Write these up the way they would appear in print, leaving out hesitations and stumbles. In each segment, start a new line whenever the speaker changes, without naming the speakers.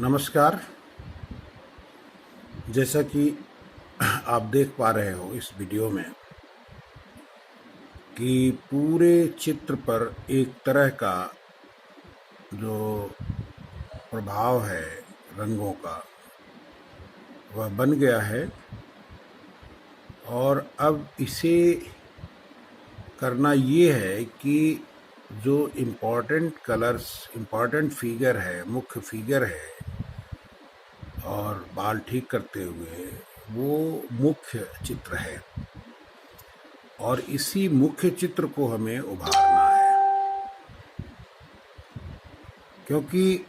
नमस्कार। जैसा कि आप देख पा रहे हो इस वीडियो में कि पूरे चित्र पर एक तरह का जो प्रभाव है रंगों का वह बन गया है और अब इसे करना ये है कि जो इम्पोर्टेंट कलर्स, इम्पोर्टेंट फिगर है, मुख्य फिगर है और बाल ठीक करते हुए वो मुख्य चित्र है और इसी मुख्य चित्र को हमें उभारना है, क्योंकि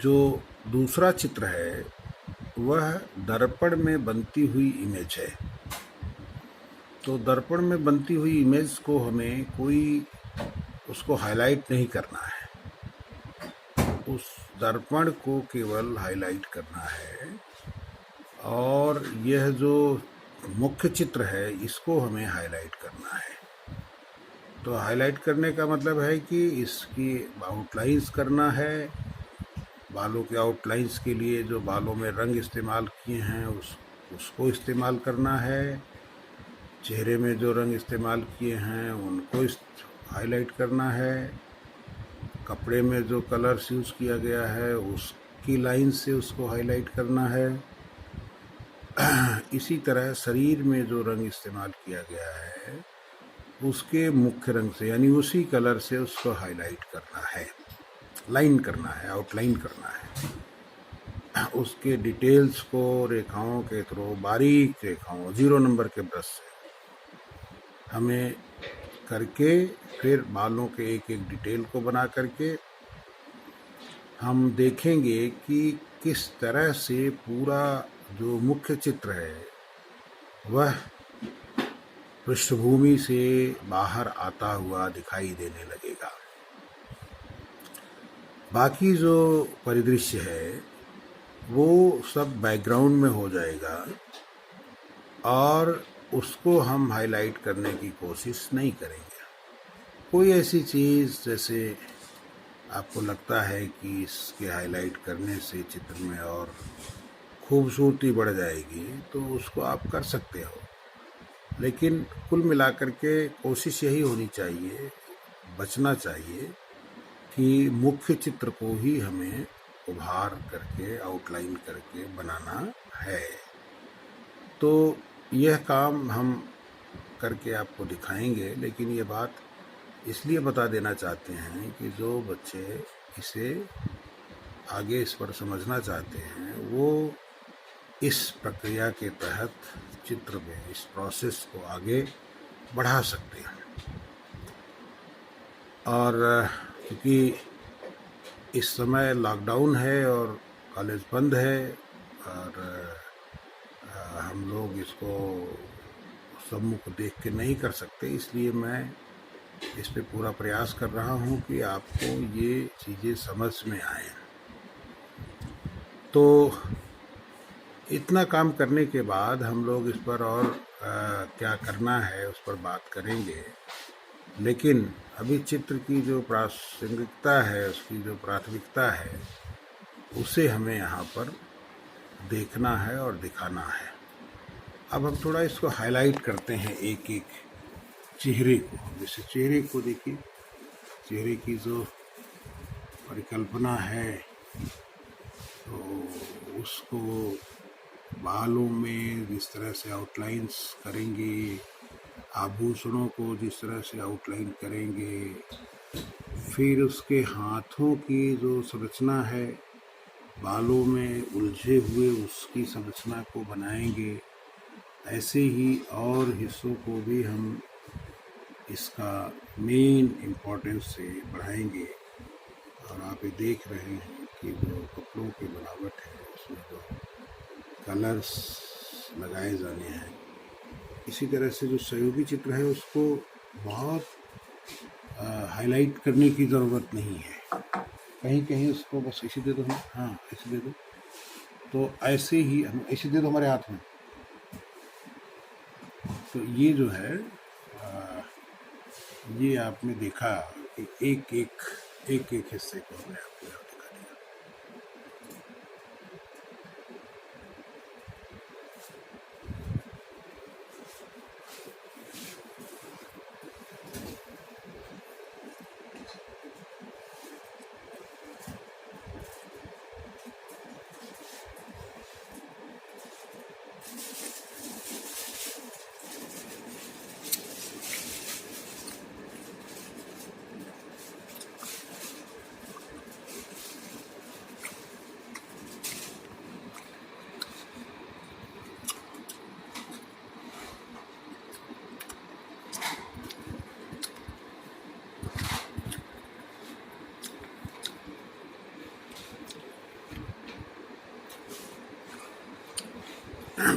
जो दूसरा चित्र है वह दर्पण में बनती हुई इमेज है। तो दर्पण में बनती हुई इमेज को हमें उसको हाईलाइट नहीं करना है, उस दर्पण को केवल हाईलाइट करना है और यह जो मुख्य चित्र है इसको हमें हाईलाइट करना है। तो हाईलाइट करने का मतलब है कि इसकी आउटलाइंस करना है। बालों के आउटलाइंस के लिए जो बालों में रंग इस्तेमाल किए हैं उसको इस्तेमाल करना है। चेहरे में जो रंग इस्तेमाल किए हैं उनको हाईलाइट करना है। कपड़े में जो कलर्स यूज़ किया गया है उसकी लाइन से उसको हाईलाइट करना है। इसी तरह शरीर में जो रंग इस्तेमाल किया गया है उसके मुख्य रंग से, यानी उसी कलर से उसको हाईलाइट करना है, लाइन करना है, आउटलाइन करना है। उसके डिटेल्स को रेखाओं के थ्रू, बारीक रेखाओं, 0 नंबर के ब्रश से हमें करके फिर बालों के एक एक डिटेल को बना करके हम देखेंगे कि किस तरह से पूरा जो मुख्य चित्र है वह पृष्ठभूमि से बाहर आता हुआ दिखाई देने लगेगा। बाकी जो परिदृश्य है वो सब बैकग्राउंड में हो जाएगा और उसको हम हाईलाइट करने की कोशिश नहीं करेंगे। कोई ऐसी चीज़ जैसे आपको लगता है कि इसके हाईलाइट करने से चित्र में और खूबसूरती बढ़ जाएगी तो उसको आप कर सकते हो, लेकिन कुल मिलाकर के कोशिश यही होनी चाहिए, बचना चाहिए कि मुख्य चित्र को ही हमें उभार करके, आउटलाइन करके बनाना है। तो यह काम हम करके आपको दिखाएंगे, लेकिन ये बात इसलिए बता देना चाहते हैं कि जो बच्चे इसे आगे इस पर समझना चाहते हैं वो इस प्रक्रिया के तहत चित्र में इस प्रोसेस को आगे बढ़ा सकते हैं। और क्योंकि इस समय लॉकडाउन है और कॉलेज बंद है और हम लोग इसको सम्मुख देख के नहीं कर सकते, इसलिए मैं इस पे पूरा प्रयास कर रहा हूँ कि आपको ये चीज़ें समझ में आए। तो इतना काम करने के बाद हम लोग इस पर और क्या करना है उस पर बात करेंगे, लेकिन अभी चित्र की जो प्रासंगिकता है, उसकी जो प्राथमिकता है, उसे हमें यहाँ पर देखना है और दिखाना है। अब हम थोड़ा इसको हाईलाइट करते हैं एक एक चेहरे को। जैसे चेहरे को देखिए, चेहरे की जो परिकल्पना है तो उसको बालों में जिस तरह से आउटलाइंस करेंगे, आभूषणों को जिस तरह से आउटलाइन करेंगे, फिर उसके हाथों की जो संरचना है बालों में उलझे हुए उसकी संरचना को बनाएंगे, ऐसे ही और हिस्सों को भी हम इसका मेन इम्पोर्टेंस से बढ़ाएंगे। और आप ये देख रहे हैं कि जो कपड़ों की बनावट है उसमें जो कलर्स लगाए जाने हैं, इसी तरह से जो सहयोगी चित्र है उसको बहुत हाईलाइट करने की ज़रूरत नहीं है। कहीं कहीं उसको बस ऐसे दे दो, हम हाँ ऐसे दे दो, तो ऐसे ही हम ऐसे दे दो हमारे हाथ में। तो ये जो है ये आपने देखा कि एक एक हिस्से को हमने आपको यहाँ दिखा दिया।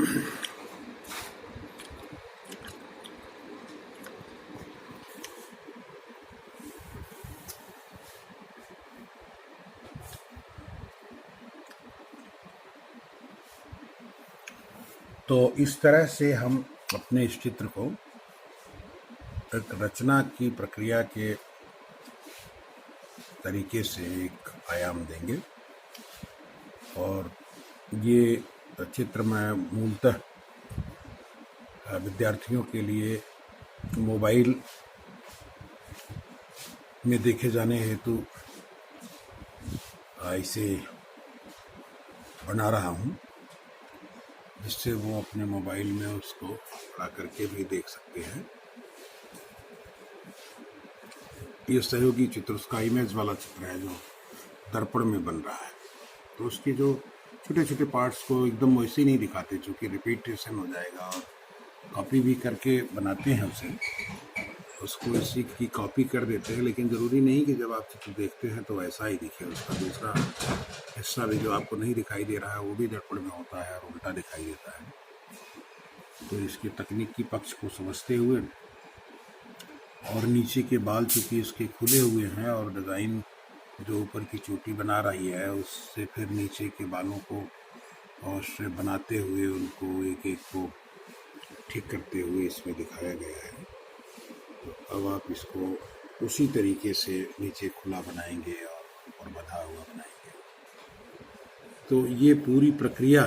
तो इस तरह से हम अपने इस चित्र को एक रचना की प्रक्रिया के तरीके से एक आयाम देंगे। और ये चित्र मैं मूलतः विद्यार्थियों के लिए मोबाइल में देखे जाने हेतु इसे बना रहा हूँ, जिससे वो अपने मोबाइल में उसको खड़ा करके भी देख सकते हैं। ये सहयोगी चित्र उसका इमेज वाला चित्र है जो दर्पण में बन रहा है। तो उसके जो छोटे छोटे पार्ट्स को एकदम वैसे ही नहीं दिखाते, चूँकि रिपीटेशन हो जाएगा, और कॉपी भी करके बनाते हैं उसको इसी की कॉपी कर देते हैं। लेकिन ज़रूरी नहीं कि जब आप चित्र देखते हैं तो ऐसा ही दिखे। उसका दूसरा हिस्सा भी जो आपको नहीं दिखाई दे रहा है वो भी दर्पण में होता है और उल्टा दिखाई देता है। तो इसके तकनीकी पक्ष को समझते हुए, और नीचे के बाल चूँकि इसके खुले हुए हैं और डिज़ाइन जो ऊपर की चोटी बना रही है उससे फिर नीचे के बालों को और से बनाते हुए उनको एक एक को ठीक करते हुए इसमें दिखाया गया है। तो अब आप इसको उसी तरीके से नीचे खुला बनाएंगे और बंधा हुआ बनाएंगे। तो ये पूरी प्रक्रिया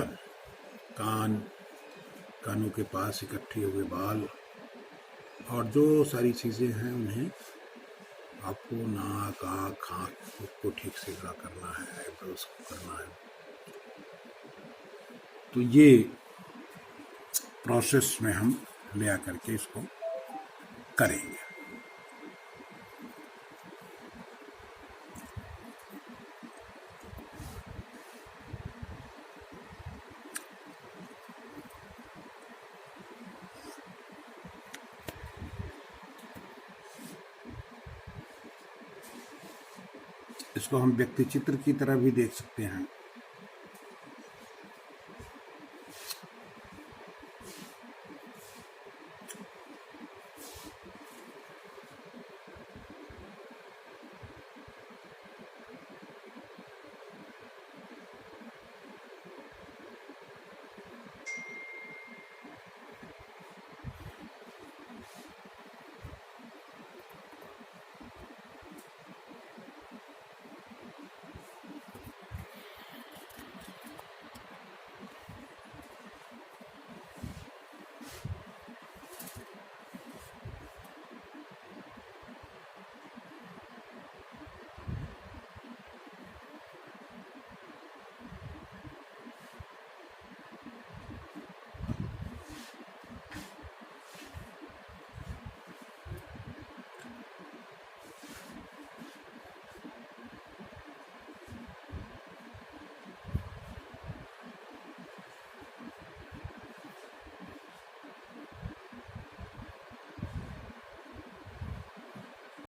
कानों के पास इकट्ठे हुए बाल और जो सारी चीज़ें हैं उन्हें आपको नाक, आँख, को ठीक से खड़ा करना है, आईब्रोज को करना है। तो ये प्रोसेस में हम ले आकर के इसको करेंगे। इसको हम व्यक्ति चित्र की तरह भी देख सकते हैं।